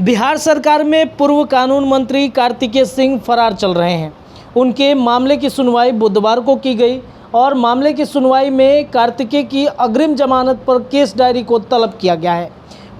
बिहार सरकार में पूर्व कानून मंत्री कार्तिकेय सिंह फरार चल रहे हैं। उनके मामले की सुनवाई बुधवार को की गई और मामले की सुनवाई में कार्तिकेय की अग्रिम जमानत पर केस डायरी को तलब किया गया है।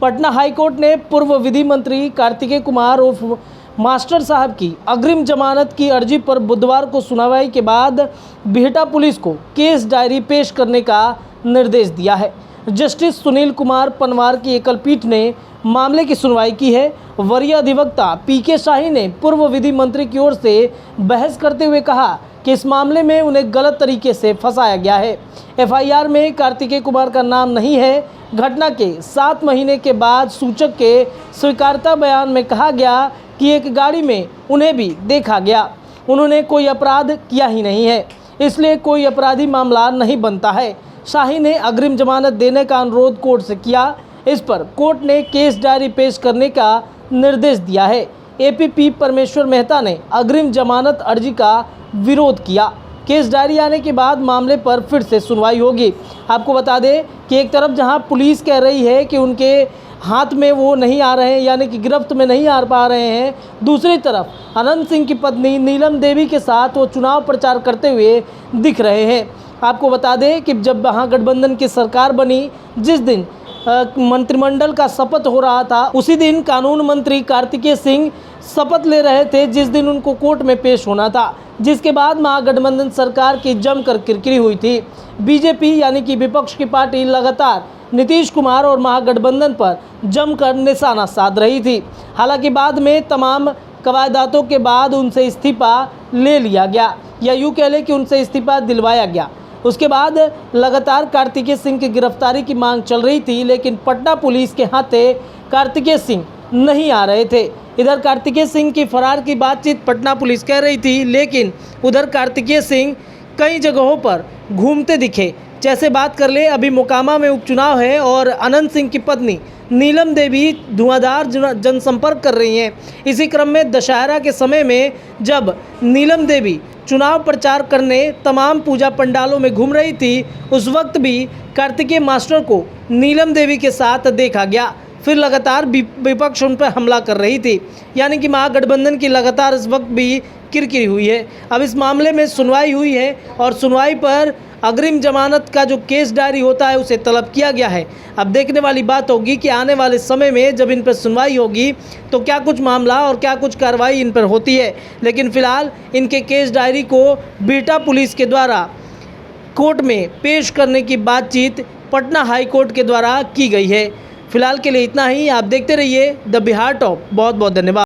पटना हाईकोर्ट ने पूर्व विधि मंत्री कार्तिकेय कुमार उर्फ मास्टर साहब की अग्रिम जमानत की अर्जी पर बुधवार को सुनवाई के बाद बिहटा पुलिस को केस डायरी पेश करने का निर्देश दिया है। जस्टिस सुनील कुमार पनवार की एकल पीठ ने मामले की सुनवाई की है। वरीय अधिवक्ता पीके शाही ने पूर्व विधि मंत्री की ओर से बहस करते हुए कहा कि इस मामले में उन्हें गलत तरीके से फंसाया गया है। एफआईआर में कार्तिकेय कुमार का नाम नहीं है। घटना के 7 महीने के बाद सूचक के स्वीकार्यता बयान में कहा गया कि एक गाड़ी में उन्हें भी देखा गया। उन्होंने कोई अपराध किया ही नहीं है, इसलिए कोई अपराधी मामला नहीं बनता है। शाही ने अग्रिम जमानत देने का अनुरोध कोर्ट से किया। इस पर कोर्ट ने केस डायरी पेश करने का निर्देश दिया है। एपीपी परमेश्वर मेहता ने अग्रिम जमानत अर्जी का विरोध किया। केस डायरी आने के बाद मामले पर फिर से सुनवाई होगी। आपको बता दें कि एक तरफ जहां पुलिस कह रही है कि उनके हाथ में वो नहीं आ रहे हैं, यानी कि गिरफ्त में नहीं आ पा रहे हैं, दूसरी तरफ अनंत सिंह की पत्नी नीलम देवी के साथ वो चुनाव प्रचार करते हुए दिख रहे हैं। आपको बता दें कि जब महागठबंधन की सरकार बनी, जिस दिन मंत्रिमंडल का शपथ हो रहा था, उसी दिन कानून मंत्री कार्तिकेय सिंह शपथ ले रहे थे, जिस दिन उनको कोर्ट में पेश होना था, जिसके बाद महागठबंधन सरकार की जमकर किरकिरी हुई थी। बीजेपी यानी कि विपक्ष की पार्टी लगातार नीतीश कुमार और महागठबंधन पर जमकर निशाना साध रही थी। हालांकि बाद में तमाम कवायदातों के बाद उनसे इस्तीफा ले लिया गया, या यूँ कह लें कि उनसे इस्तीफा दिलवाया गया। उसके बाद लगातार कार्तिकेय सिंह की गिरफ्तारी की मांग चल रही थी, लेकिन पटना पुलिस के हाथे कार्तिकेय सिंह नहीं आ रहे थे। इधर कार्तिकेय सिंह की फरार की बातचीत पटना पुलिस कह रही थी, लेकिन उधर कार्तिकेय सिंह कई जगहों पर घूमते दिखे। जैसे बात कर ले, अभी मोकामा में उपचुनाव है और अनंत सिंह की पत्नी नीलम देवी धुआंधार जनसंपर्क कर रही हैं। इसी क्रम में दशहरा के समय में जब नीलम देवी चुनाव प्रचार करने तमाम पूजा पंडालों में घूम रही थी, उस वक्त भी कार्तिकेय मास्टर को नीलम देवी के साथ देखा गया। फिर लगातार विपक्ष उन पर हमला कर रही थी, यानी कि महागठबंधन की लगातार इस वक्त भी किरकिरी हुई है। अब इस मामले में सुनवाई हुई है और सुनवाई पर अग्रिम जमानत का जो केस डायरी होता है उसे तलब किया गया है। अब देखने वाली बात होगी कि आने वाले समय में जब इन पर सुनवाई होगी तो क्या कुछ मामला और क्या कुछ कार्रवाई इन पर होती है। लेकिन फिलहाल इनके केस डायरी को बिहटा पुलिस के द्वारा कोर्ट में पेश करने की बातचीत पटना हाई कोर्ट के द्वारा की गई है। फिलहाल के लिए इतना ही। आप देखते रहिए द बिहार टॉप। बहुत बहुत धन्यवाद।